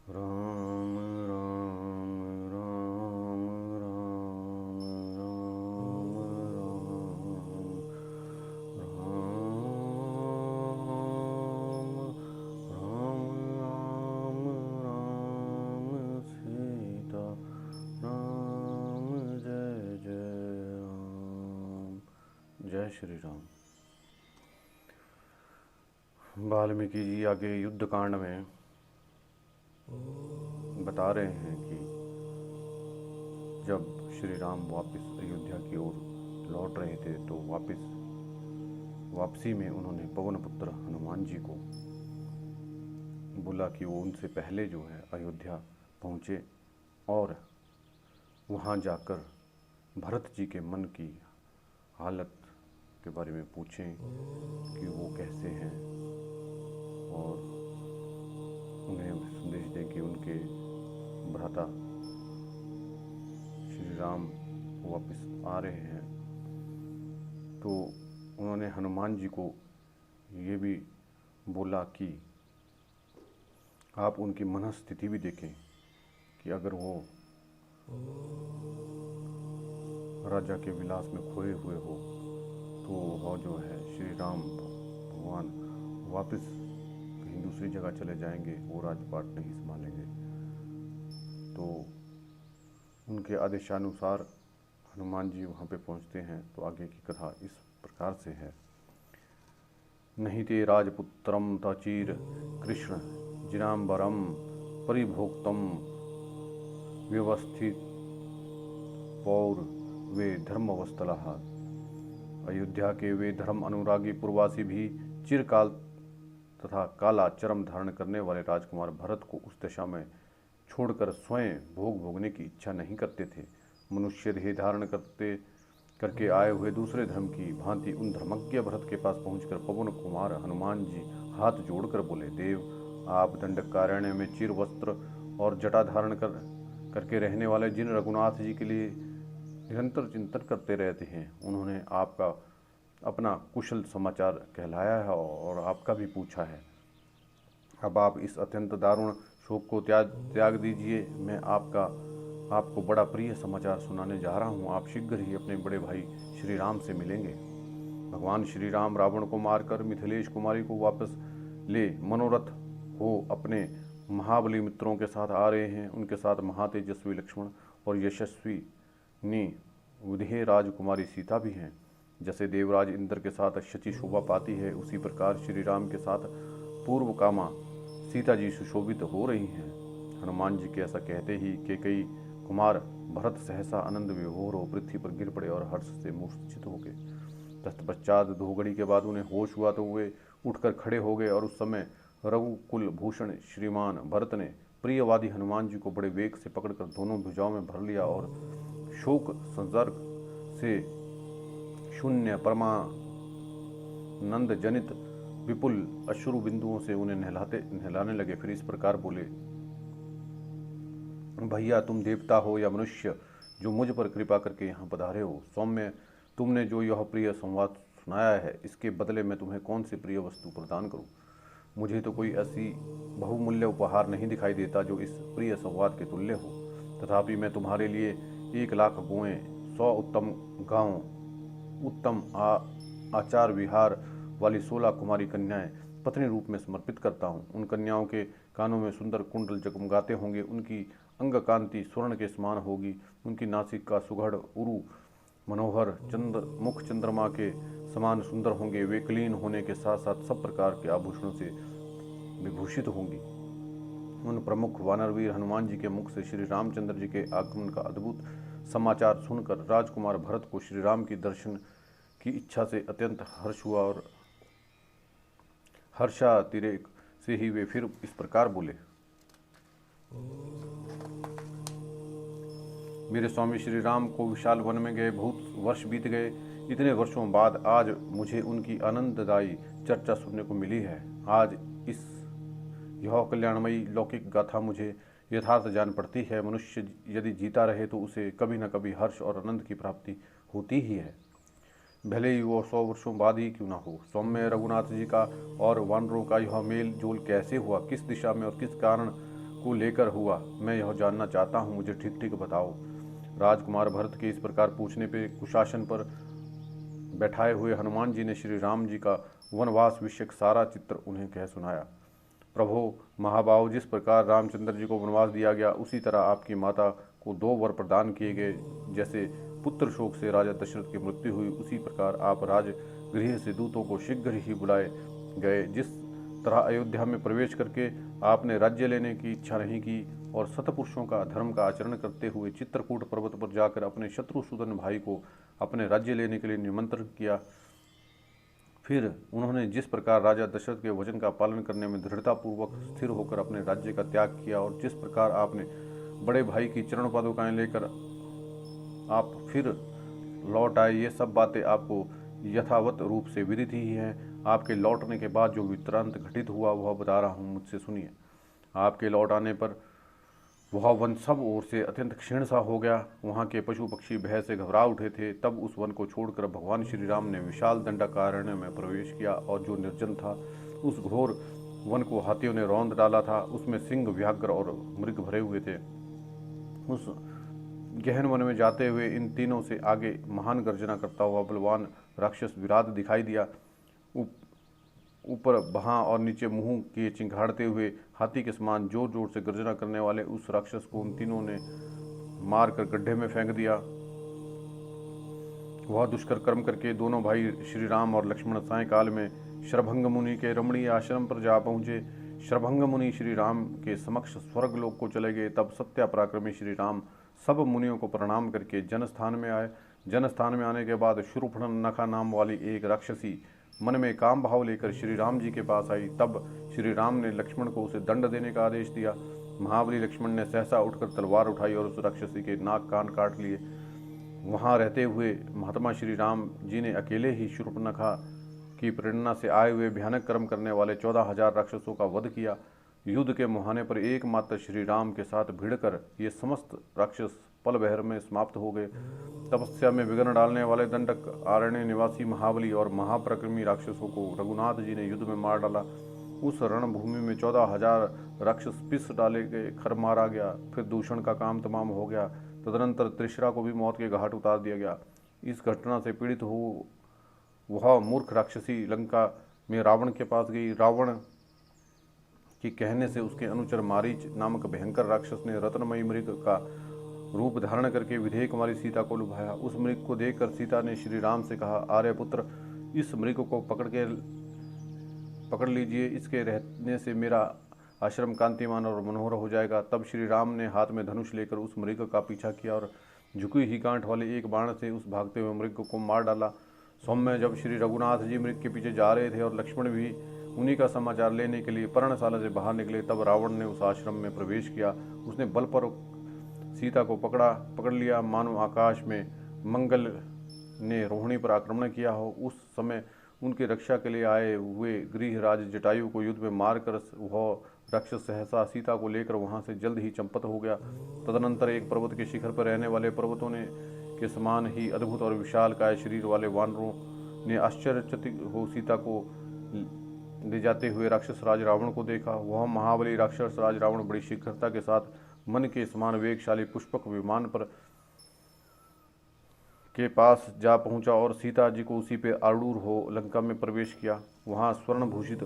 राम राम राम राम राम राम राम राम सीता राम जय जय राम। जय श्री राम। वाल्मीकि जी आगे युद्ध कांड में बता रहे हैं कि जब श्री राम वापस अयोध्या की ओर लौट रहे थे तो वापसी में उन्होंने पवन पुत्र हनुमान जी को बोला कि वो उनसे पहले जो है अयोध्या पहुँचे और वहाँ जाकर भरत जी के मन की हालत के बारे में पूछें कि वो कैसे हैं और उन्हें संदेश दें कि उनके भ्राता श्री राम वापस आ रहे हैं। तो उन्होंने हनुमान जी को ये भी बोला कि आप उनकी मनस्थिति भी देखें कि अगर वो राजा के विलास में खोए हुए हो तो वह जो है श्री राम भगवान वापस कहीं दूसरी जगह चले जाएंगे, वो राजपाट नहीं संभालेंगे। तो उनके आदेशानुसार हनुमान जी वहाँ पे पहुँचते हैं। तो आगे की कथा इस प्रकार से है। नहीं ते राजपुत्रम तचीर कृष्ण जिनाम्बरम परिभोक्तम व्यवस्थित पौर वे धर्मवस्तलः। अयोध्या के वे धर्म अनुरागी पूर्ववासी भी चिरकाल तथा काला चरम धारण करने वाले राजकुमार भरत को उस दशा में छोड़कर स्वयं भोग भोगने की इच्छा नहीं करते थे। मनुष्य देह धारण करके आए हुए दूसरे धर्म की भांति उन धर्मज्ञ भरत के पास पहुंचकर पवन कुमार हनुमान जी हाथ जोड़कर बोले, देव, आप दंडकारण्य में चिर वस्त्र और जटा धारण करके रहने वाले जिन रघुनाथ जी के लिए निरंतर चिंतन करते रहते हैं, उन्होंने आपका अपना कुशल समाचार कहलाया है और आपका भी पूछा है। अब आप इस अत्यंत दारुण शोक को त्याग दीजिए। मैं आपको बड़ा प्रिय समाचार सुनाने जा रहा हूँ। आप शीघ्र ही अपने बड़े भाई श्री राम से मिलेंगे। भगवान श्री राम रावण को मारकर मिथिलेश कुमारी को वापस ले मनोरथ हो अपने महाबली मित्रों के साथ आ रहे हैं। उनके साथ महातेजस्वी लक्ष्मण और यशस्वी विधेय राजकुमारी सीता भी हैं। जैसे देवराज इंद्र के साथ शची शोभा पाती है, उसी प्रकार श्री राम के साथ पूर्व कामा सीता जी सुशोभित हो रही हैं। हनुमान जी के ऐसा कहते ही कई कुमार भरत सहसा आनंद विभोर हो पृथ्वी पर गिर पड़े और हर्ष से मूर्छित हो गए। तत्पश्चात 2 घड़ी के बाद उन्हें होश हुआ तो वे उठकर खड़े हो गए और उस समय रघुकुल भूषण श्रीमान भरत ने प्रियवादी हनुमान जी को बड़े वेग से पकड़कर दोनों भुजाओं में भर लिया और शोक संसर्ग से शून्य परमानंद जनित विपुल अश्रु बिंदुओं से उन्हें नहलाने लगे। फिर इस प्रकार बोले, भैया, तुम देवता हो या मनुष्य जो मुझ पर कृपा करके यहाँ पधारे हो। सौम्य, तुमने जो यह प्रिय संवाद सुनाया है, इसके बदले मैं तुम्हें कौन सी प्रिय वस्तु प्रदान करूं? मुझे तो कोई ऐसी बहुमूल्य उपहार नहीं दिखाई देता जो इस प्रिय संवाद के तुल्य हो। तथापि मैं तुम्हारे लिए 1,00,000 गौएं, 100 उत्तम गांव, उत्तम आचार विहार वाली 16 कुमारी कन्याएं पत्नी रूप में समर्पित करता हूँ। उन कन्याओं के कानों में सुंदर कुंडल जगमगाते होंगे, उनकी अंग कांति स्वर्ण के समान होगी, उनकी नासिका सुघड़ उरु मनोहर मुख चंद्रमा के समान सुंदर होंगे। वे कुलीन होने के साथ साथ सब प्रकार के आभूषणों से विभूषित होंगी। उन प्रमुख वानरवीर हनुमान जी के मुख से श्री रामचंद्र जी के आगमन का अद्भुत समाचार सुनकर राजकुमार भरत को श्री राम की दर्शन की इच्छा से अत्यंत हर्ष हुआ और हर्षातिरेक से ही वे फिर इस प्रकार बोले, मेरे स्वामी श्री राम को विशाल वन में गए बहुत वर्ष बीत गए। इतने वर्षों बाद आज मुझे उनकी आनंददायी चर्चा सुनने को मिली है। आज यह कल्याणमयी लौकिक गाथा मुझे यथार्थ जान पड़ती है। मनुष्य यदि जीता रहे तो उसे कभी न कभी हर्ष और आनंद की प्राप्ति होती ही है, भले ही वो 100 वर्षों बाद ही क्यों ना हो। सौम्य, रघुनाथ जी का और वानरों का यह मेल जोल कैसे हुआ, किस दिशा में और किस कारण को लेकर हुआ, मैं यह जानना चाहता हूँ, मुझे ठीक ठीक बताओ। राजकुमार भरत के इस प्रकार पूछने पे कुशासन पर बैठाए हुए हनुमान जी ने श्री राम जी का वनवास विषयक सारा चित्र उन्हें कह सुनाया। प्रभु महाभाव, जिस प्रकार रामचंद्र जी को वनवास दिया गया, उसी तरह आपकी माता को 2 वर प्रदान किए गए। जैसे पुत्र शोक से राजा दशरथ की मृत्यु हुई, उसी प्रकार आप राजगृह से दूतों को शीघ्र ही बुलाए गए। जिस तरह अयोध्या में प्रवेश करके आपने राज्य लेने की इच्छा नहीं की और सतपुरुषों का धर्म का आचरण करते हुए चित्रकूट पर्वत पर जाकर अपने शत्रुसूदन भाई को अपने राज्य लेने के लिए निमंत्रण किया, फिर उन्होंने जिस प्रकार राजा दशरथ के वचन का पालन करने में दृढ़तापूर्वक स्थिर होकर अपने राज्य का त्याग किया और जिस प्रकार आपने बड़े भाई की चरण पादुकाएं लेकर आप फिर लौट आए, ये सब बातें आपको यथावत रूप से विदित ही हैं। आपके लौटने के बाद जो वृत्तांत घटित हुआ वह बता रहा हूँ, मुझसे सुनिए। आपके लौट आने पर वह वन सब ओर से अत्यंत क्षीण सा हो गया। वहाँ के पशु पक्षी भय से घबरा उठे थे। तब उस वन को छोड़कर भगवान श्री राम ने विशाल दंडकारण्य में प्रवेश किया और जो निर्जन था उस घोर वन को हाथियों ने रौंद डाला था। उसमें सिंह, व्याघ्र और मृग भरे हुए थे। उस गहन वन में जाते हुए इन तीनों से आगे महान गर्जना करता हुआ बलवान राक्षस विराट दिखाई दिया। ऊपर भहाँ और नीचे मुंह किए चिंघाड़ते हुए हाथी के समान जोर जोर से गर्जना करने वाले उस राक्षस को उन तीनों ने मार कर गड्ढे में फेंक दिया। वह दुष्कर कर्म करके दोनों भाई श्री राम और लक्ष्मण सायंकाल में शरभंग मुनि के रमणीय आश्रम पर जा पहुंचे। शरभंग मुनि श्री राम के समक्ष स्वर्ग लोक को चले गए। तब सत्या पराक्रमी श्री राम सब मुनियों को प्रणाम करके जनस्थान में आए। जनस्थान में आने के बाद शूर्पणखा नाम वाली एक राक्षसी मन में काम भाव लेकर श्री राम जी के पास आई। तब श्री राम ने लक्ष्मण को उसे दंड देने का आदेश दिया। महाबली लक्ष्मण ने सहसा उठकर तलवार उठाई और उस राक्षसी के नाक कान काट लिए। वहाँ रहते हुए महात्मा श्री राम जी ने अकेले ही शूर्पणखा की प्रेरणा से आए हुए भयानक कर्म करने वाले 14,000 राक्षसों का वध किया। युद्ध के मुहाने पर एकमात्र श्री राम के साथ भिड़कर ये समस्त राक्षस पल भर में समाप्त हो गए। तपस्या में विघ्न डालने वाले दंडक आरण्य निवासी महाबली और महापराक्रमी राक्षसों को रघुनाथ जी ने युद्ध में मार डाला। उस रणभूमि में 14,000 राक्षस पिस डाले गए, खर मारा गया। फिर दूषण का काम तमाम हो गया। तदनंतर त्रिशरा को भी मौत के घाट उतार दिया गया। इस घटना से पीड़ित हो वह मूर्ख राक्षसी लंका में रावण के पास गई। रावण के कहने से उसके अनुचर मारीच नामक भयंकर राक्षस ने रत्नमयी मृग का रूप धारण करके विधेय कुमारी सीता को लुभाया। उस मृग को देखकर सीता ने श्री राम से कहा, आर्यपुत्र, इस मृग को पकड़ लीजिए, इसके रहने से मेरा आश्रम कांतिमान और मनोहर हो जाएगा। तब श्री राम ने हाथ में धनुष लेकर उस मृग का पीछा किया और झुकी ही गांठ वाले एक बाण से उस भागते हुए मृग को मार डाला। सौम्य जब श्री रघुनाथ जी मृग के पीछे जा रहे थे और लक्ष्मण भी उन्हीं का समाचार लेने के लिए पर्णशाला से बाहर निकले, तब रावण ने उस आश्रम में प्रवेश किया। उसने बल पर सीता को पकड़ लिया, मानो आकाश में मंगल ने रोहिणी पर आक्रमण किया हो। उस समय उनकी रक्षा के लिए आए हुए गृहराज जटायु को युद्ध में मारकर वह राक्षस सहसा सीता को लेकर वहां से जल्द ही चंपत हो गया। तदनंतर एक पर्वत के शिखर पर रहने वाले पर्वतों ने के समान ही अद्भुत और विशाल काय शरीर वाले वानरों ने आश्चर्यचकित हो सीता को ले जाते हुए राक्षस राज रावण को देखा। वह महाबली राक्षस राज रावण बड़ी शीघ्रता के साथ मन के समान वेगशाली पुष्पक विमान पर के पास जा पहुंचा और सीता जी को उसी पे आरूढ़ हो लंका में प्रवेश किया। वहां स्वर्ण भूषित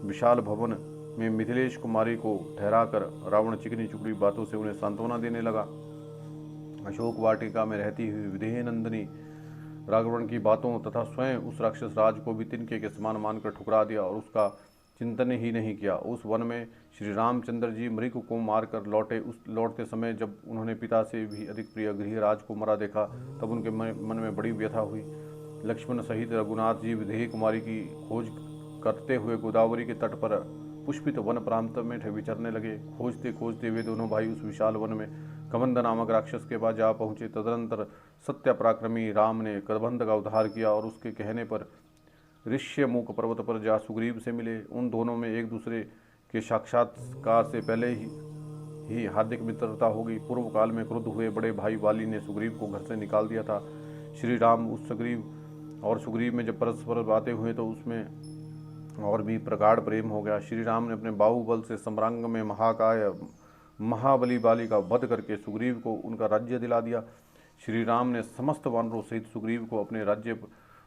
विशाल भवन में मिथिलेश कुमारी को ठहराकर रावण चिकनी चुपड़ी बातों से उन्हें सांत्वना देने लगा। अशोक वाटिका में रहती हुई विदेह नंदिनी रावण की बातों तथा स्वयं उस राक्षस राज को भी तिनके के समान मानकर ठुकरा दिया और उसका चिंतन ही नहीं किया। उस वन में श्री रामचंद्र जी मृग को मारकर लौटे। उस लौटते समय जब उन्होंने पिता से भी अधिक प्रिय गृहराज को मरा देखा, तब उनके मन में बड़ी व्यथा हुई। लक्ष्मण सहित रघुनाथ जी विदेह कुमारी की खोज करते हुए गोदावरी के तट पर पुष्पित वन प्रांत में विचरने लगे। खोजते खोजते वे दोनों भाई उस विशाल वन में कबंध नामक राक्षस के पास जा पहुंचे। तदनंतर सत्य पराक्रमी राम ने कबंध का उद्धार किया और उसके कहने पर ऋष्यमुख पर्वत पर जा सुग्रीव से मिले। उन दोनों में एक दूसरे के साक्षात्कार से पहले ही हार्दिक मित्रता होगी। पूर्व काल में क्रुद्ध हुए बड़े भाई वाली ने सुग्रीव को घर से निकाल दिया था। श्री राम उस सुग्रीव में जब परस्पर बातें हुए तो उसमें और भी प्रगाढ़ प्रेम हो गया। श्री राम ने अपने बाहुबल से सम्रांग में महाकाय महाबली बाली का वध करके सुग्रीव को उनका राज्य दिला दिया। श्री राम ने समस्त वानरों सहित सुग्रीव को अपने राज्य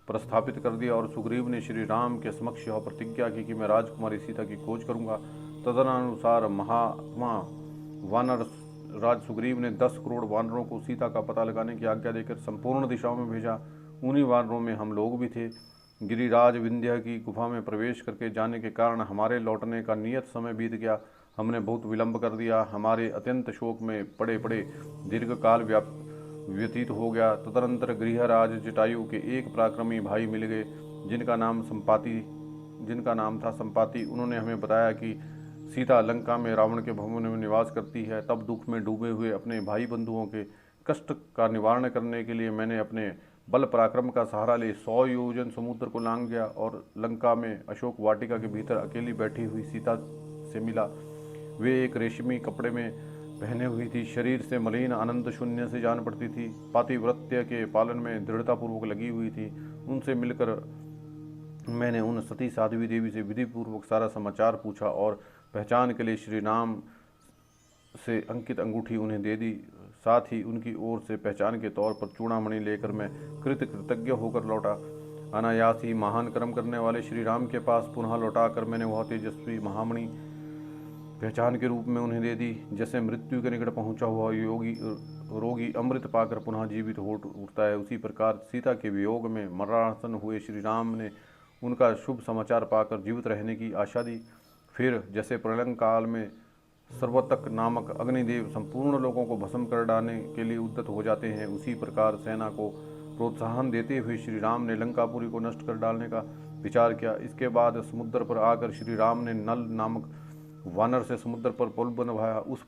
पर स्थापित कर दिया और सुग्रीव ने श्री राम के समक्ष यह प्रतिज्ञा की कि मैं राजकुमारी सीता की खोज करूंगा। तदनुसार महात्मा वानर राज सुग्रीव ने 10 करोड़ वानरों को सीता का पता लगाने की आज्ञा देकर संपूर्ण दिशाओं में भेजा। उन्हीं वानरों में हम लोग भी थे। गिरिराज विंध्य की गुफा में प्रवेश करके जाने के कारण हमारे लौटने का नियत समय बीत गया। हमने बहुत विलंब कर दिया। हमारे अत्यंत शोक में पड़े पड़े दीर्घ काल व्यतीत हो गया। तदनंतर गृहराज जटायु के एक पराक्रमी भाई मिल गए जिनका नाम था संपाति। उन्होंने हमें बताया कि सीता लंका में रावण के भवन में निवास करती है। तब दुख में डूबे हुए अपने भाई बंधुओं के कष्ट का निवारण करने के लिए मैंने अपने बल पराक्रम का सहारा ले 100 योजन समुद्र को लांघ गया और लंका में अशोक वाटिका के भीतर अकेली बैठी हुई सीता से मिला। वे एक रेशमी कपड़े में पहने हुई थी, शरीर से मलिन आनंद शून्य से जान पड़ती थी, पातिव्रत्य के पालन में दृढ़तापूर्वक लगी हुई थी। उनसे मिलकर मैंने उन सती साध्वी देवी से विधिपूर्वक सारा समाचार पूछा और पहचान के लिए श्री राम से अंकित अंगूठी उन्हें दे दी। साथ ही उनकी ओर से पहचान के तौर पर चूड़ामणि लेकर मैं कृतज्ञ होकर लौटा। अनायास ही महान कर्म करने वाले श्री राम के पास पुनः लौटाकर मैंने वह तेजस्वी महामणि पहचान के रूप में उन्हें दे दी। जैसे मृत्यु के निकट पहुंचा हुआ रोगी अमृत पाकर पुनः जीवित हो उठता है, उसी प्रकार सीता के वियोग में मरणासन हुए श्री राम ने उनका शुभ समाचार पाकर जीवित रहने की आशा दी। फिर जैसे प्रलय काल में सर्वतक नामक अग्निदेव संपूर्ण लोगों को भस्म कर डालने के लिए उद्यत हो जाते हैं, उसी प्रकार सेना को प्रोत्साहन देते हुए श्री राम ने लंकापुरी को नष्ट कर डालने का विचार किया। इसके बाद समुद्र पर आकर श्री राम ने नल नामक वानर से समुद्र पर पुल बनवाया। उस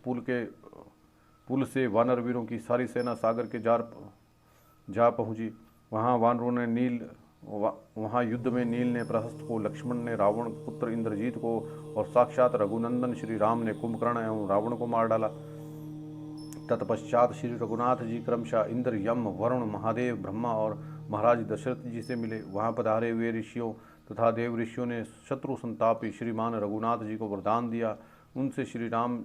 पुल से वानर वीरों की सारी सेना सागर के जा पहुंची। वहाँ युद्ध में नील ने प्रहस्त को, लक्ष्मण ने रावण पुत्र इंद्रजीत को और साक्षात रघुनंदन श्री राम ने कुंभकर्ण एवं रावण को मार डाला। तत्पश्चात श्री रघुनाथ जी क्रमशः इंद्र, यम, वरुण, महादेव, ब्रह्मा और महाराज दशरथ जी से मिले। वहाँ पधारे हुए ऋषियों तथा देव ऋषियों ने शत्रु संतापी श्रीमान रघुनाथ जी को वरदान दिया। उनसे श्री राम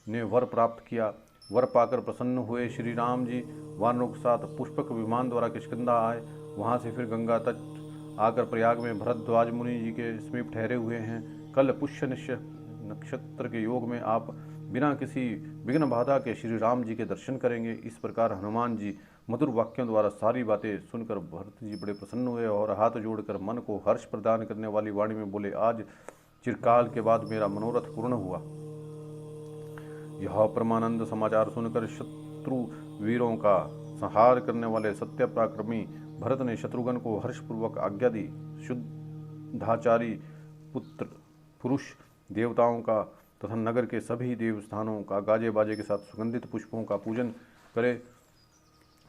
ने वर प्राप्त किया। वर पाकर प्रसन्न हुए श्री राम जी वानरों के साथ पुष्पक विमान द्वारा किष्किंधा आए। वहाँ से फिर गंगा तट आकर प्रयाग में भरद्वाज मुनि जी के समीप ठहरे हुए हैं। कल पुष्य नक्षत्र के योग में आप बिना किसी विघ्न बाधा के श्री राम जी के दर्शन करेंगे। इस प्रकार हनुमान जी मधुर वाक्यों द्वारा सारी बातें सुनकर भरत जी बड़े प्रसन्न हुए और हाथ जोड़कर मन को हर्ष प्रदान करने वाली वाणी में बोले, आज चिरकाल के बाद मेरा मनोरथ पूर्ण हुआ। यह परमानंद समाचार सुनकर शत्रु वीरों का संहार करने वाले सत्य पराक्रमी भरत ने शत्रुघ्न को हर्षपूर्वक आज्ञा दी। शुद्धाचारी पुत्र पुरुष देवताओं का तथा नगर के सभी देवस्थानों का गाजे बाजे के साथ सुगंधित पुष्पों का पूजन करे।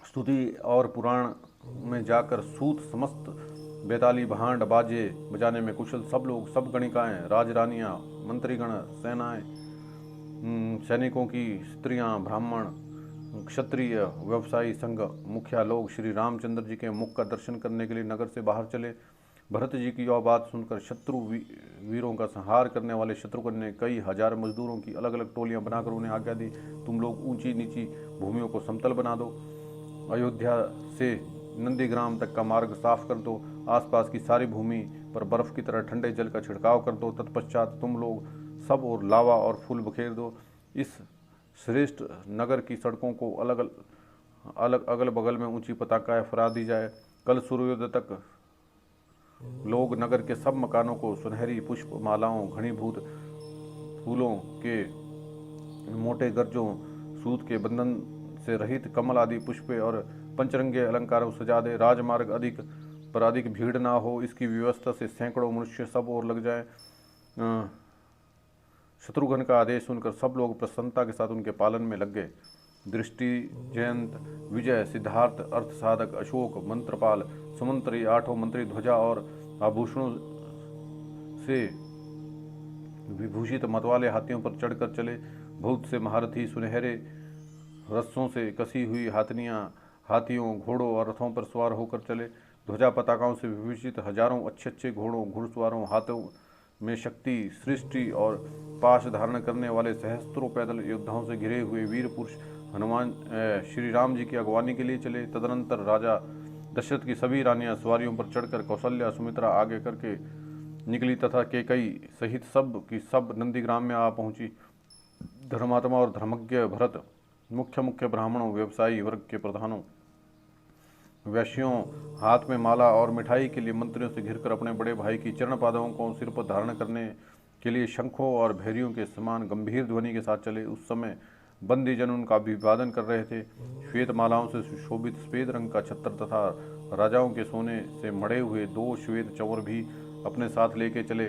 स्तुति और पुराण में जाकर सूत समस्त बेताली भांड बाजे बजाने में कुशल सब लोग, सब गणिकाएं, राजरानियां, मंत्रीगण, सैनिकों की स्त्रियां, ब्राह्मण, क्षत्रिय, व्यवसायी संघ, मुखिया लोग श्री रामचंद्र जी के मुख का दर्शन करने के लिए नगर से बाहर चले। भरत जी की यह बात सुनकर शत्रु वीरों का संहार करने वाले शत्रुघ्न ने कई हजार मजदूरों की अलग अलग टोलियां बनाकर उन्हें आज्ञा दी, तुम लोग ऊंची नीची भूमियों को समतल बना दो, अयोध्या से नंदीग्राम तक का मार्ग साफ कर दो, आसपास की सारी भूमि पर बर्फ की तरह ठंडे जल का छिड़काव कर दो। तत्पश्चात तुम लोग सब और लावा और फूल बखेर दो। इस श्रेष्ठ नगर की सड़कों को अगल बगल में ऊंची पताकाएं फहरा दी जाए। कल सूर्योदय तक लोग नगर के सब मकानों को सुनहरी पुष्प मालाओं, घनीभूत फूलों के मोटे गर्जों, सूत के बंधन से रहित कमल आदि पुष्पे और पंचरंगे अलंकारों सजा दे। राजमार्ग अधिक भीड़ ना हो, इसकी व्यवस्था से सैकड़ों मनुष्य सब ओर लग जाए। शत्रुघ्न का आदेश सुनकर सब लोग प्रसन्नता के साथ उनके पालन में लग गए। दृष्टि, जयंत, विजय, सिद्धार्थ, अर्थसाधक, अशोक, मंत्रपाल, सुमंत्री, 8 मंत्री ध्वजा और आभूषणों से विभूषित मतवाले हाथियों पर चढ़कर चले। बहुत से महारथी सुनहरे रस्सों से कसी हुई हाथियों, घोड़ों और रथों पर सवार होकर चले। ध्वजा पताकाओं से विभूषित हजारों अच्छे घोड़ों, घुड़सवारों, में शक्ति, सृष्टि और पाश धारण करने वाले सहस्त्रों पैदल योद्धाओं से घिरे हुए वीर पुरुष हनुमान श्री राम जी की अगवानी के लिए चले। तदनंतर राजा दशरथ की सभी रानियां सवारियों पर चढ़कर कौशल्या सुमित्रा आगे करके निकली तथा केकई सहित सब की सब नंदीग्राम में आ पहुंची। धर्मात्मा और धर्मज्ञ भरत मुख्य मुख्य ब्राह्मणों, व्यवसायी वर्ग के प्रधानों, वैश्यों, हाथ में माला और मिठाई के लिए मंत्रियों से घिरकर अपने बड़े भाई की चरण पादों को सिर पर धारण करने के लिए शंखों और भैरियों के समान गंभीर ध्वनि के साथ चले। उस समय बंदीजन उनका अभिवादन कर रहे थे। श्वेत मालाओं से सुशोभित सफेद रंग का छत्र तथा राजाओं के सोने से मढ़े हुए 2 श्वेत चंवर भी अपने साथ लेके चले।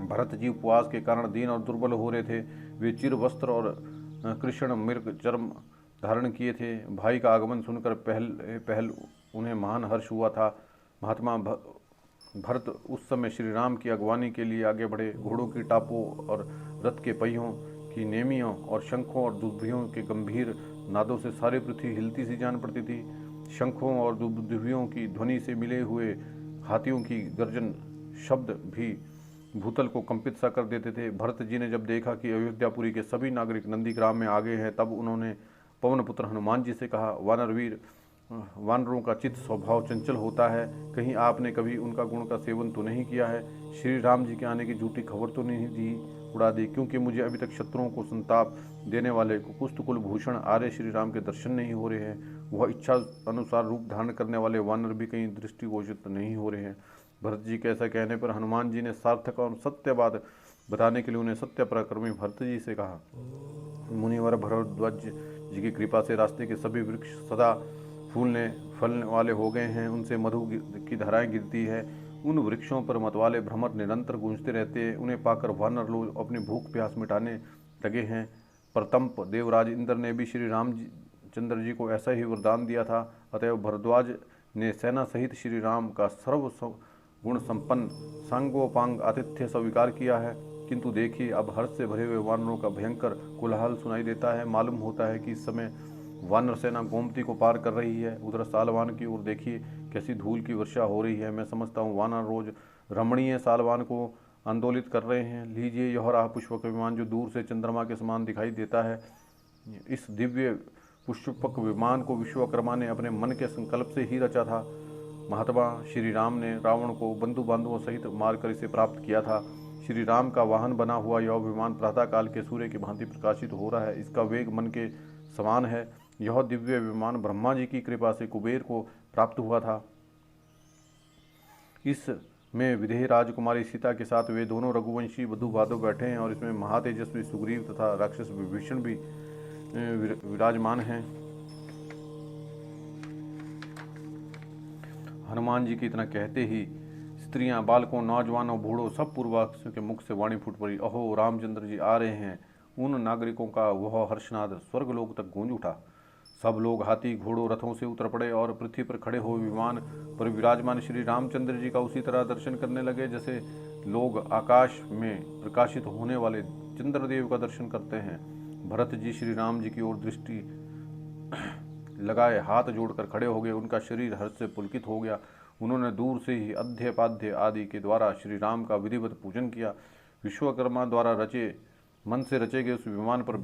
भरत जी उपवास के कारण दीन और दुर्बल हो रहे थे। वे चिर वस्त्र और कृष्ण मृग चर्म धारण किए थे। भाई का आगमन सुनकर पहल उन्हें महान हर्ष हुआ था। महात्मा भरत उस समय श्री राम की अगवानी के लिए आगे बढ़े। घोड़ों की टापों और रथ के पहियों की नेमियों और शंखों और दुर्भियों के गंभीर नादों से सारी पृथ्वी हिलती सी जान पड़ती थी। शंखों और दुर्भियों की ध्वनि से मिले हुए हाथियों की गर्जन शब्द भी भूतल को कंपित सा कर देते थे। भरत जी ने जब देखा कि अयोध्यापुरी के सभी नागरिक नंदीग्राम में आ गए हैं, तब उन्होंने पवन पुत्र हनुमान जी से कहा, वानरवीर, वानरों का चित्त स्वभाव चंचल होता है, कहीं आपने कभी उनका गुण का सेवन तो नहीं किया है? श्री राम जी के आने की झूठी खबर तो नहीं दी उड़ा दी? क्योंकि मुझे अभी तक शत्रुओं को संताप देने वाले कुष्ठकुल भूषण आर्य श्री राम के दर्शन नहीं हो रहे हैं। वह इच्छा अनुसार रूप धारण करने वाले वानर भी कहीं दृष्टिगोचर नहीं हो रहे हैं। भरत जी के ऐसा कहने पर हनुमान जी ने सार्थक और सत्य बात बताने के लिए उन्हें सत्य पराक्रमी भरत जी से कहा, मुनिवर भरद्वाज जी की कृपा से रास्ते के सभी वृक्ष सदा फूलने फलने वाले हो गए हैं। उनसे मधु की धाराएं गिरती है। उन वृक्षों पर मतवाले भ्रमर निरंतर गूंजते रहते हैं। उन्हें पाकर वानर लोग अपनी भूख प्यास मिटाने लगे हैं। प्रतंप देवराज इंद्र ने भी श्री राम चंद्र जी को ऐसा ही वरदान दिया था। अतएव भरद्वाज ने सेना सहित श्री राम का सर्व गुण संपन्न सांगोपांग आतिथ्य स्वीकार किया है। किंतु देखिए, अब हर्ष से भरे हुए वानरों का भयंकर कोलाहल सुनाई देता है। मालूम होता है कि इस समय वानर सेना गोमती को पार कर रही है। उधर सालवान की ओर देखिए, कैसी धूल की वर्षा हो रही है। मैं समझता हूँ वानर रोज रमणीय सालवान को आंदोलित कर रहे हैं। लीजिए यह रहा पुष्पक विमान, जो दूर से चंद्रमा के समान दिखाई देता है। इस दिव्य पुष्पक विमान को विश्वकर्मा ने अपने मन के संकल्प से ही रचा था। महात्मा श्री राम ने रावण को बंधु बांधवों सहित मारकर इसे प्राप्त किया था। श्री राम का वाहन बना हुआ यह विमान प्रातःकाल के सूर्य की भांति प्रकाशित हो रहा है। इसका वेग मन के समान है। यह दिव्य विमान ब्रह्मा जी की कृपा से कुबेर को प्राप्त हुआ था। इसमें विदेह राजकुमारी सीता के साथ वे दोनों रघुवंशी बंधु बांधव बैठे हैं और इसमें महातेजस्वी सुग्रीव तथा राक्षस विभीषण भी विराजमान हैं। हनुमान जी की इतना कहते ही स्त्रियां, बालकों, नौजवानों, बूढ़ों सब पूर्ववासियों के मुख से वाणी फूट पड़ी, अहो रामचंद्र जी आ रहे हैं। उन नागरिकों का वह हर्षनाद स्वर्गलोक तक गूंज उठा। सब लोग हाथी घोड़ों रथों से उतर पड़े और पृथ्वी पर खड़े हुए विमान पर विराजमान श्री रामचंद्र जी का उसी तरह दर्शन करने लगे जैसे लोग आकाश में प्रकाशित होने वाले चंद्रदेव का दर्शन करते हैं। भरत जी श्री राम जी की ओर दृष्टि लगाए हाथ जोड़कर खड़े हो गए। उनका शरीर हर्ष से पुलकित हो गया। उन्होंने दूर से ही अध्य पाध्य आदि के द्वारा श्री राम का विधिवत पूजन किया। विश्वकर्मा द्वारा मन से रचे गए उस विमान पर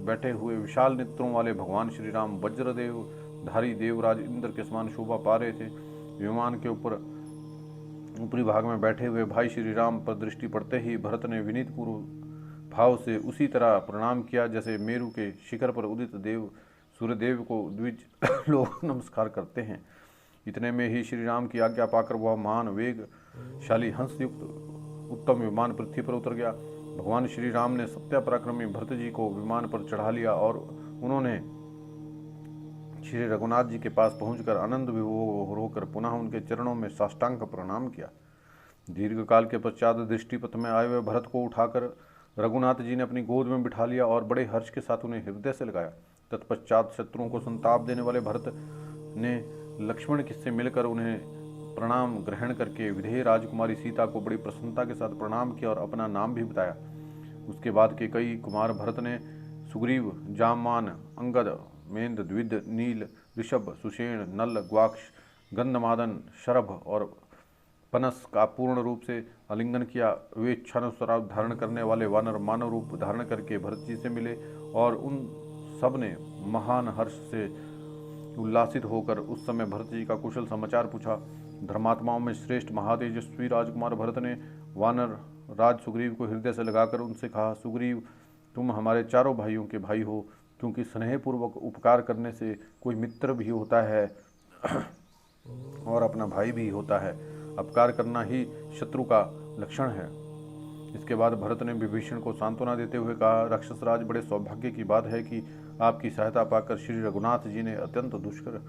बैठे हुए विशाल नेत्रों वाले भगवान श्री राम वज्रदेव धारी देवराज इंद्र के समान शोभा पा रहे थे। विमान के ऊपरी भाग में बैठे हुए भाई श्री राम पर दृष्टि पड़ते ही भरत ने विनीत पूर्व भाव से उसी तरह प्रणाम किया जैसे मेरु के शिखर पर उदित देव सूर्यदेव को द्विज लोग नमस्कार करते हैं। इतने में ही श्री राम की आज्ञा पाकर वह महान वेगशाली हंसयुक्त उत्तम विमान पृथ्वी पर उतर गया। भगवान श्री राम ने सत्य पराक्रमी भरत जी को विमान पर चढ़ा लिया और उन्होंने श्री रघुनाथ जी के पास पहुंचकर आनंद विभोर होकर पुनः उनके चरणों में साष्टांग प्रणाम किया। दीर्घ काल के पश्चात दृष्टिपथ में आए हुए भरत को उठाकर रघुनाथ जी ने अपनी गोद में बिठा लिया और बड़े हर्ष के साथ उन्हें हृदय से लगाया। तत्पश्चात शत्रुओं को संताप देने वाले भरत ने लक्ष्मण से मिलकर उन्हें प्रणाम ग्रहण करके विदेह राजकुमारी सीता को बड़ी प्रसन्नता के साथ प्रणाम किया और अपना नाम भी बताया। उसके बाद के कई कुमार भरत ने सुग्रीव, जामान, अंगद, मेंद, द्विद, नील, ऋषभ, सुषेण, नल, ग्वाक्ष, गंधमादन, शरभ और पनस का पूर्ण रूप से आलिंगन किया। वे इच्छानुसार धारण करने वाले वानर मानव रूप धारण करके भरत जी से मिले और उन सब ने महान हर्ष से उल्लासित होकर उस समय भरत जी का कुशल समाचार पूछा। धर्मात्माओं में श्रेष्ठ महातेजस्वी राजकुमार भरत ने वानर राज सुग्रीव को हृदय से लगाकर उनसे कहा, सुग्रीव, तुम हमारे चारों भाइयों के भाई हो, क्योंकि स्नेहपूर्वक उपकार करने से कोई मित्र भी होता है और अपना भाई भी होता है। अपकार करना ही शत्रु का लक्षण है। इसके बाद भरत ने विभीषण को सांत्वना देते हुए कहा, राक्षस राज, बड़े सौभाग्य की बात है कि आपकी सहायता पाकर श्री रघुनाथ जी ने अत्यंत दुष्कर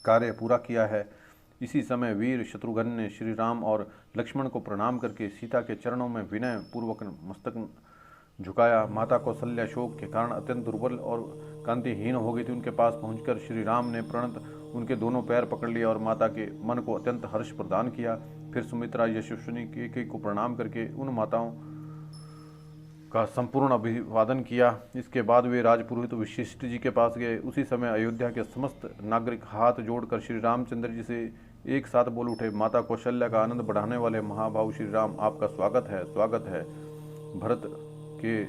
कार्य पूरा किया है। इसी समय वीर शत्रुघ्न ने श्री राम और लक्ष्मण को प्रणाम करके सीता के चरणों में विनय पूर्वक मस्तक झुकाया। माता कौशल्या शोक के कारण अत्यंत दुर्बल और कांतिहीन हो गई थी। उनके पास पहुंचकर श्री राम ने प्रणत उनके दोनों पैर पकड़ लिया और माता के मन को अत्यंत हर्ष प्रदान किया। फिर सुमित्रा, यशस्विनी, केकई को प्रणाम करके उन माताओं का संपूर्ण अभिवादन किया। इसके बाद वे राजपुरोहित वशिष्ठ जी के पास गए। उसी समय अयोध्या के समस्त नागरिक हाथ जोड़कर श्री रामचंद्र जी से एक साथ बोल उठे, माता कौशल्या का आनंद बढ़ाने वाले महाभाव श्री राम, आपका स्वागत है, स्वागत है। भरत के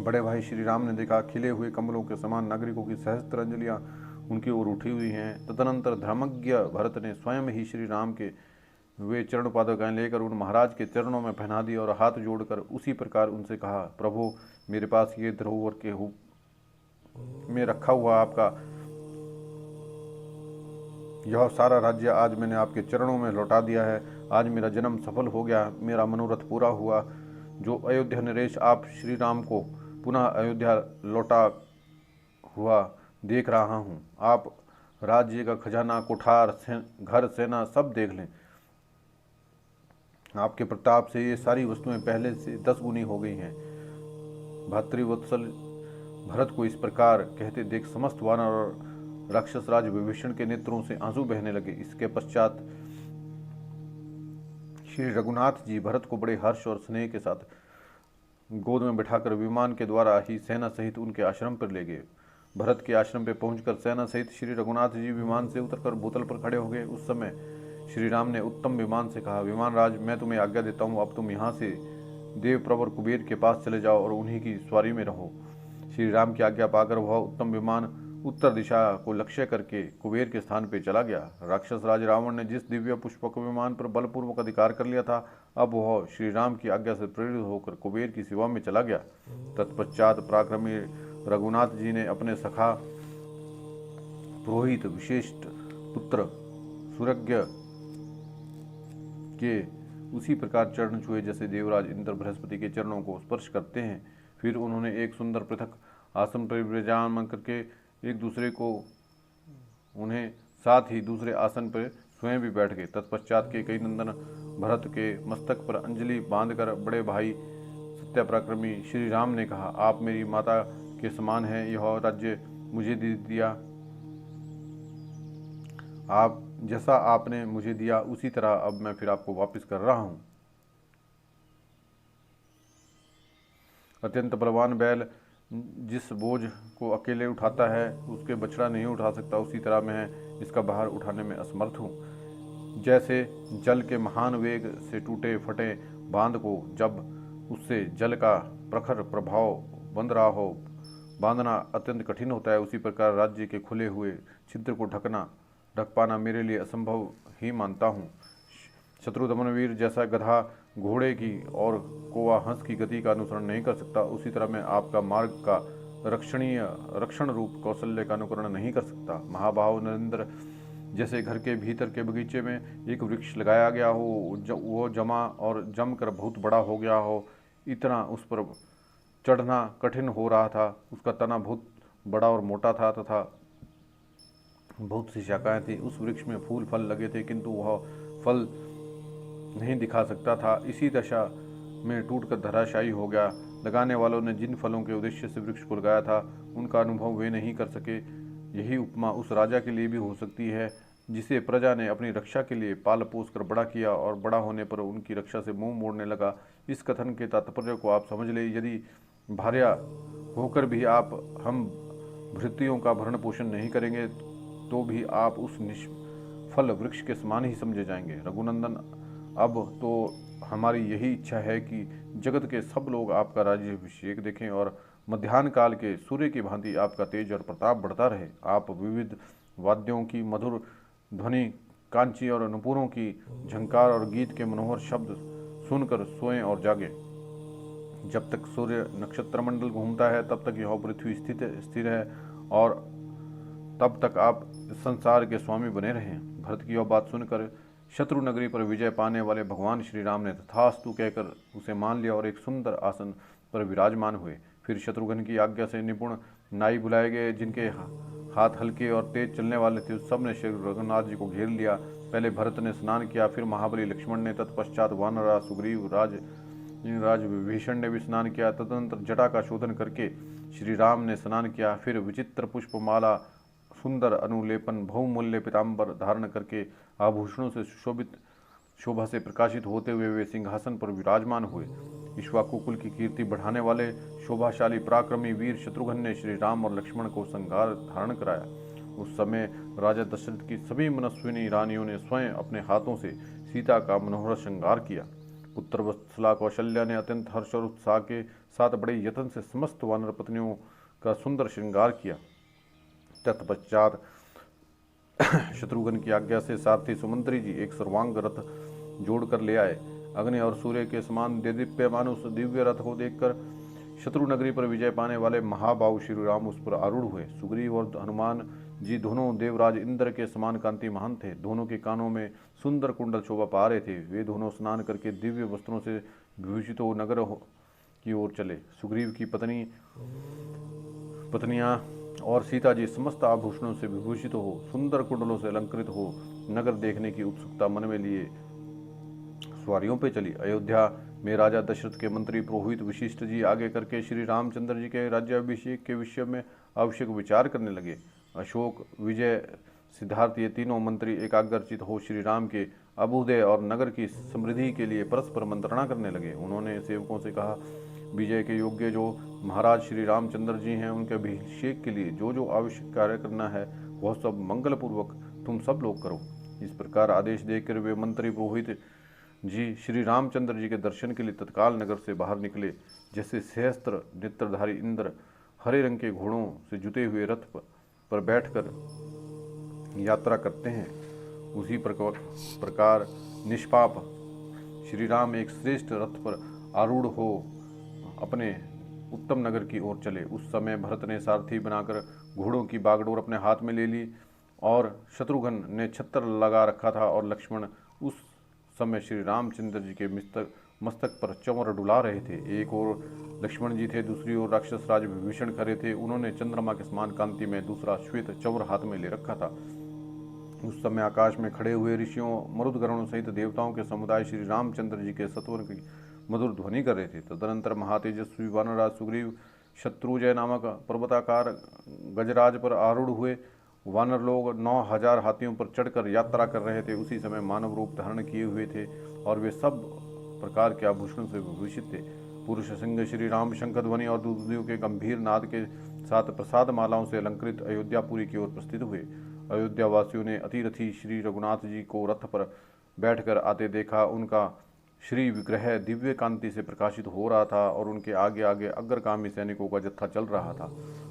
बड़े भाई श्री राम ने देखा, खिले हुए कमलों के समान नागरिकों की सहस्त्र अंजलियां उनकी ओर उठी हुई हैं। तदनंतर धर्मज्ञ भरत ने स्वयं ही श्री राम के वे चरण पादुकाएं लेकर उन महाराज के चरणों में पहना दी और हाथ जोड़कर उसी प्रकार उनसे कहा, प्रभु, मेरे पास ये धरोहर के में रखा हुआ आपका यह सारा राज्य आज मैंने आपके चरणों में लौटा दिया है। आज मेरा जन्म सफल हो गया, मेरा मनोरथ पूरा हुआ। जो अयोध्या नरेश आप श्री राम को पुनः अयोध्या लौटा हुआ देख रहा हूँ। आप राज्य का खजाना, कोठार, घर, सेना सब देख लें। आपके प्रताप से ये सारी वस्तुएं पहले से 10 गुनी हो गई हैं। भातृवत्सल भरत को इस प्रकार कहते देख समस्त वानर और राक्षस राज विभीषण के नेत्रों से आंसू बहने लगे। इसके पश्चात श्री रघुनाथ जी भरत को बड़े हर्ष और स्नेह के साथ गोद में बिठाकर विमान के द्वारा ही सेना सहित उनके आश्रम पर ले गए। भरत के आश्रम पर पहुंचकर सेना सहित श्री रघुनाथ जी विमान से उतरकर भूतल पर खड़े हो गए। उस समय श्री राम ने उत्तम विमान से कहा, विमान राज, मैं तुम्हें आज्ञा देता हूँ, अब तुम यहाँ से देव प्रवर कुबेर के पास चले जाओ और उन्हीं की सवारी में रहो। श्री राम की आज्ञा पाकर वह उत्तम विमान उत्तर दिशा को लक्ष्य करके कुबेर के स्थान पर चला गया। राक्षस राज रावण ने जिस दिव्य पुष्पक विमान पर बलपूर्वक अधिकार कर लिया था, अब वह श्री राम की आज्ञा से प्रेरित होकर कुबेर की सेवा में चला गया। तत्पश्चात पराक्रमी रघुनाथ जी ने अपने सखा पुरोहित विशिष्ट पुत्र सुरज्ञ के उसी प्रकार चरण छुए जैसे देवराज इंद्र बृहस्पति के चरणों को स्पर्श करते हैं। फिर उन्होंने एक सुंदर पृथक आसन पर विराजमान करके एक दूसरे को उन्हें साथ ही दूसरे आसन पर स्वयं भी बैठ गए। तत्पश्चात के कई नंदन भरत के मस्तक पर अंजलि बांधकर बड़े भाई सत्यपराक्रमी श्री राम ने कहा, आप मेरी माता के समान हैं, यह राज्य मुझे दे दिया। आप जैसा आपने मुझे दिया उसी तरह अब मैं फिर आपको वापस कर रहा हूं। अत्यंत बलवान बैल जिस बोझ को अकेले उठाता है उसके बछड़ा नहीं उठा सकता, उसी तरह मैं इसका भार उठाने में असमर्थ हूँ। जैसे जल के महान वेग से टूटे फटे बांध को जब उससे जल का प्रखर प्रभाव बंध रहा हो बांधना अत्यंत कठिन होता है, उसी प्रकार राज्य के खुले हुए छिद्र को ढक पाना मेरे लिए असंभव ही मानता हूँ। शत्रुदमन वीर जैसा गधा घोड़े की और कोवा हंस की गति का अनुसरण नहीं कर सकता, उसी तरह मैं आपका मार्ग का रक्षण रूप कौशल्य का अनुकरण नहीं कर सकता। महाभाव नरेंद्र, जैसे घर के भीतर के बगीचे में एक वृक्ष लगाया गया हो, वो जमा और जमकर बहुत बड़ा हो गया हो, इतना उस पर चढ़ना कठिन हो रहा था। उसका तना बहुत बड़ा और मोटा था तथा बहुत सी शाखाएं थी। उस वृक्ष में फूल फल लगे थे किंतु वह फल नहीं दिखा सकता था। इसी दशा में टूटकर धराशायी हो गया। लगाने वालों ने जिन फलों के उद्देश्य से वृक्ष को लगाया था उनका अनुभव वे नहीं कर सके। यही उपमा उस राजा के लिए भी हो सकती है जिसे प्रजा ने अपनी रक्षा के लिए पाल पोस कर बड़ा किया और बड़ा होने पर उनकी रक्षा से मुंह मोड़ने लगा। इस कथन के तात्पर्य को आप समझ ले। यदि भार्या होकर भी आप हम भृत्यों का भरण पोषण नहीं करेंगे तो भी आप उस फल वृक्ष के समान ही समझे जाएंगे। रघुनंदन, अब तो हमारी यही इच्छा है कि जगत के सब लोग आपका राज्याभिषेक देखें और मध्याह्न काल के सूर्य की भांति आपका तेज और प्रताप बढ़ता रहे। आप विविध वाद्यों की मधुर ध्वनि, कांची और नुपुरों की झंकार और गीत के मनोहर शब्द सुनकर सोएं और जागे। जब तक सूर्य नक्षत्र मंडल घूमता है तब तक यह पृथ्वी स्थिर है और तब तक आप संसार के स्वामी बने रहें। भरत की यह बात सुनकर शत्रु नगरी पर विजय पाने वाले भगवान श्री राम ने तथास्तु कहकर उसे मान लिया और एक सुंदर आसन पर विराजमान हुए। फिर शत्रुघ्न की आज्ञा से निपुण नाई बुलाए गए, जिनके हाथ हल्के और तेज चलने वाले थे। उस सब ने श्री रघुनाथ जी को घेर लिया। पहले भरत ने स्नान किया, फिर महाबली लक्ष्मण ने, तत्पश्चात वानरराज सुग्रीव, राज विभीषण ने भी स्नान किया। तदनंतर जटा का शोधन करके श्री राम ने स्नान किया। फिर विचित्र पुष्पमाला, सुंदर अनुलेपन, बहुमूल्य पीताम्बर धारण करके आभूषणों से सुशोभित शोभा से प्रकाशित होते हुए वे सिंहासन पर विराजमान हुए। इक्ष्वाकु कुल की कीर्ति बढ़ाने वाले शोभाशाली पराक्रमी वीर शत्रुघ्न ने श्री राम और लक्ष्मण को संगार धारण कराया। उस समय राजा दशरथ की सभी मनस्विनी रानियों ने स्वयं अपने हाथों से सीता का मनोहर श्रृंगार किया। पुत्र वत्सला कौशल्या ने अत्यंत हर्ष और उत्साह के साथ बड़े यत्न से समस्त वानर पत्नियों का सुंदर श्रृंगार किया। तत्पश्चात शत्रुघ्न की आज्ञा से सारथी सुमंत्री जी एक सर्वांग रथ जोड़कर ले आए। अग्नि और सूर्य के समान देदीप्यमान उस दिव्य रथ को देखकर शत्रु नगरी पर विजय पाने वाले महाबाहु श्री राम उस पर आरूढ़ हुए। सुग्रीव और हनुमान जी दोनों देवराज इंद्र के समान कांतिमान थे। दोनों के कानों में सुंदर कुंडल शोभा पा रहे थे। वे दोनों स्नान करके दिव्य वस्त्रों से विभूषित हो नगर की ओर चले। सुग्रीव की पत्नियां और सीता जी समस्त आभूषणों से विभूषित हो, सुंदर कुंडलों से अलंकृत हो, नगर देखने की उत्सुकता मन में लिए सवारियों पे चली। अयोध्या में राजा दशरथ के मंत्री पुरोहित वशिष्ठ जी आगे करके श्री रामचंद्र जी के राज्याभिषेक के विषय में आवश्यक विचार करने लगे। अशोक, विजय, सिद्धार्थ ये तीनों मंत्री एकाग्रचित हो श्री राम के अभ्युदय और नगर की समृद्धि के लिए परस्पर मंत्रणा करने लगे। उन्होंने सेवकों से कहा, विजय के योग्य जो महाराज श्री रामचंद्र जी हैं, उनके अभिषेक के लिए जो जो आवश्यक कार्य करना है वह सब मंगलपूर्वक तुम सब लोग करो। इस प्रकार आदेश देकर वे मंत्री पुरोहित जी श्री रामचंद्र जी के दर्शन के लिए तत्काल नगर से बाहर निकले। जैसे सहस्त्र नेत्रधारी इंद्र हरे रंग के घोड़ों से जुते हुए रथ पर बैठकर यात्रा करते हैं, उसी प्रकार निष्पाप श्री राम एक श्रेष्ठ रथ पर आरूढ़ हो अपने उत्तम नगर की ओर चले। उस समय भरत ने सारथी बनाकर घोड़ों की बागडोर अपने हाथ में ले ली और शत्रुघ्न ने छत्र लगा रखा था और लक्ष्मण उस समय श्री रामचंद्र जी के मस्तक पर चंवर डुला रहे थे। एक ओर लक्ष्मण जी थे, दूसरी ओर राक्षस राज विभीषण खड़े थे। उन्होंने चंद्रमा के समान कांति में दूसरा श्वेत चंवर हाथ में ले रखा था। उस समय आकाश में खड़े हुए ऋषियों, मरुदगणों सहित देवताओं के समुदाय श्री रामचंद्र जी के सत्वर की मधुर ध्वनि कर रहे थे। तदनंतर महातेजस्वी वानरराज सुग्रीव शत्रुजय नामक पर्वताकार गजराज पर आरूढ़ हुए। वानर लोग 9000 हाथियों पर चढ़कर यात्रा कर रहे थे। उसी समय मानव रूप धारण किए हुए थे और वे सब प्रकार के आभूषणों से विभूषित थे। पुरुष सिंह श्री राम शंख ध्वनि और दूतों के गंभीर नाद के साथ प्रसाद मालाओं से अलंकृत अयोध्यापुरी की ओर प्रस्थित हुए। अयोध्या वासियों ने अतिरथी श्री रघुनाथ जी को रथ पर बैठकर आते देखा। उनका श्री विग्रह दिव्य कांति से प्रकाशित हो रहा था और उनके आगे आगे अग्रगामी सैनिकों का जत्था चल रहा था।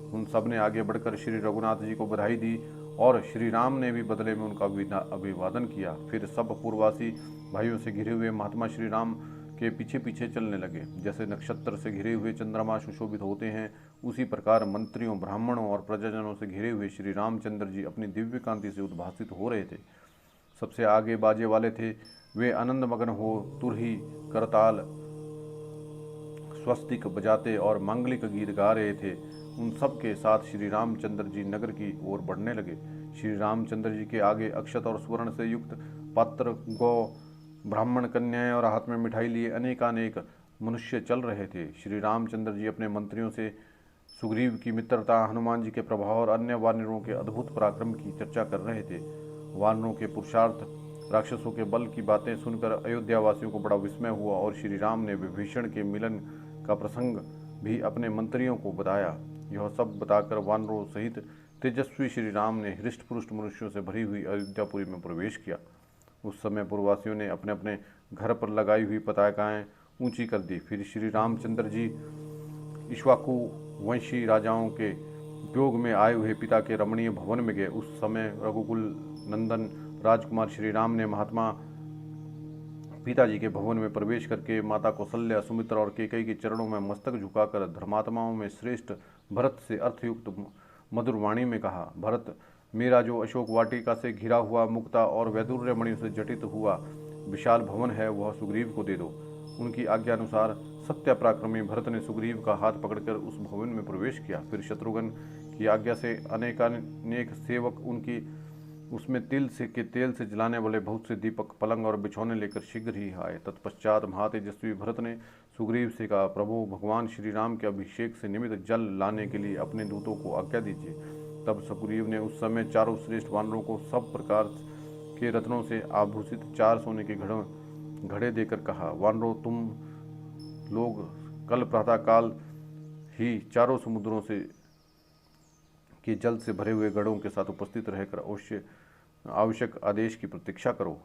उन सब ने आगे बढ़कर श्री रघुनाथ जी को बधाई दी और श्री राम ने भी बदले में उनका अभिवादन किया। फिर सब पूर्ववासी भाइयों से घिरे हुए महात्मा श्री राम के पीछे पीछे चलने लगे। जैसे नक्षत्र से घिरे हुए चंद्रमा सुशोभित होते हैं, उसी प्रकार मंत्रियों, ब्राह्मणों और प्रजाजनों से घिरे हुए श्री रामचंद्र जी अपनी दिव्य कांति से उद्भासित हो रहे थे। सबसे आगे बाजे वाले थे, वे आनंद मग्न हो तुरही, करताल, स्वस्तिक बजाते और मांगलिक गीत गा रहे थे। उन सब के साथ श्री रामचंद्र जी नगर की ओर बढ़ने लगे। श्री रामचंद्र जी के आगे अक्षत और स्वर्ण से युक्त पात्र, गौ, ब्राह्मण कन्याएं और हाथ में मिठाई लिए अनेकानेक मनुष्य चल रहे थे। श्री रामचंद्र जी अपने मंत्रियों से सुग्रीव की मित्रता, हनुमान जी के प्रभाव और अन्य वानरों के अद्भुत पराक्रम की चर्चा कर रहे थे। वानरों के पुरुषार्थ, राक्षसों के बल की बातें सुनकर अयोध्या वासियों को बड़ा विस्मय हुआ और श्री राम ने विभीषण के मिलन का प्रसंग भी अपने मंत्रियों को बताया। यह सब बताकर वानरों सहित तेजस्वी श्री राम ने हृष्ट पुष्ट मनुष्यों से भरी हुई अयोध्यापुरी में प्रवेश किया। उस समय पुरवासियों ने अपने अपने घर पर लगाई हुई पताकाएं ऊंची कर दी। फिर श्री रामचंद्र जी इक्ष्वाकु वंशी राजाओं के उपयोग में आए हुए पिता के रमणीय भवन में गए। उस समय रघुकुल नंदन राजकुमार श्री राम ने महात्मा पिताजी के भवन में प्रवेश करके माता कौशल्या, सुमित्रा और कैकेयी के चरणों में मस्तक झुकाकर धर्मात्माओं में श्रेष्ठ भरत से अर्थयुक्त मधुर वाणी में कहा, भरत, मेरा जो अशोक वाटिका से घिरा हुआ मुक्ता और वैदुर्य मणि से जटित हुआ विशाल भवन है वह सुग्रीव को दे दो। उनकी आज्ञा अनुसार सत्य पराक्रमी भरत ने सुग्रीव का हाथ पकड़कर उस भवन में प्रवेश किया। फिर शत्रुघ्न की आज्ञा से अनेकानेक सेवक उनकी उसमें तेल से जलाने वाले बहुत से दीपक, पलंग और बिछौने लेकर शीघ्र ही आए। तत्पश्चात महातेजस्वी भरत ने सुग्रीव से कहा, प्रभु, भगवान श्री राम के अभिषेक से निमित्त जल लाने के लिए अपने दूतों को आज्ञा दीजिए। तब सुग्रीव ने उस समय चारों श्रेष्ठ वानरों को सब प्रकार के रत्नों से आभूषित 4 सोने के घड़े देकर कहा, वानरों, तुम लोग कल प्रातःकाल ही चारों समुद्रों से के जल से भरे हुए घड़ों के साथ उपस्थित रहकर आवश्यक आदेश की प्रतीक्षा करो।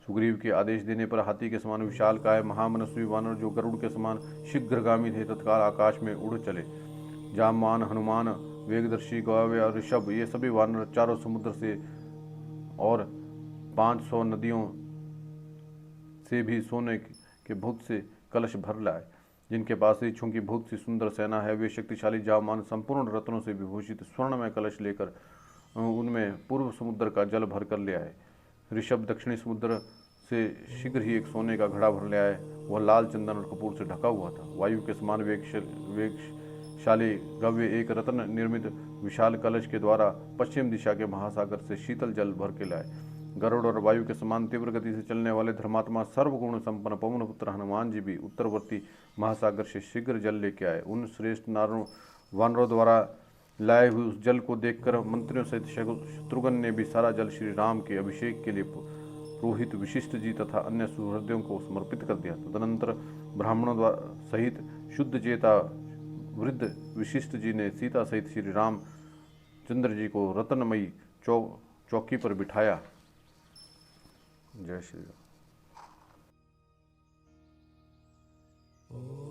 सुग्रीव के आदेश देने पर हाथी के समान विशाल काय महामनस्वी वानर, जो गरुड़ के समान शीघ्रगामी थे, तत्काल आकाश में उड़ चले। जामवान, हनुमान, वेगदर्शी, गौरव और ऋषभ, ये सभी वानर चारों समुद्र से और 500 नदियों से भी सोने के बहुत से कलश भर लाए। जिनके पास ऋषियों की बहुत सी सुंदर सेना है, वे शक्तिशाली जामवान संपूर्ण रत्नों से विभूषित स्वर्ण में कलश लेकर उनमें पूर्व समुद्र का जल भर कर ले आए। ऋषभ दक्षिणी समुद्र से शीघ्र ही एक सोने का घड़ा भर ले आए। वह लाल चंदन और कपूर से ढका हुआ था। वायु के समान वेगशाली गव्य एक रत्न निर्मित विशाल कलश के द्वारा पश्चिम दिशा के महासागर से शीतल जल भर के लाए। गरुड़ और वायु के समान तीव्र गति से चलने वाले धर्मात्मा सर्वगुण संपन्न पवन पुत्र हनुमान जी भी उत्तरवर्ती महासागर से शीघ्र जल लेके आए। उन श्रेष्ठ वानरों द्वारा लाए हुए उस जल को देखकर मंत्रियों सहित शत्रुघ्न ने भी सारा जल श्री राम के अभिषेक के लिए पुरोहित वशिष्ठ जी तथा अन्य सुहृदयों को समर्पित कर दिया। तदनंतर ब्राह्मणों द्वारा सहित शुद्ध चेता वृद्ध वशिष्ठ जी ने सीता सहित श्री राम चंद्र जी को रत्नमयी चौकी पर बिठाया। जय श्री राम।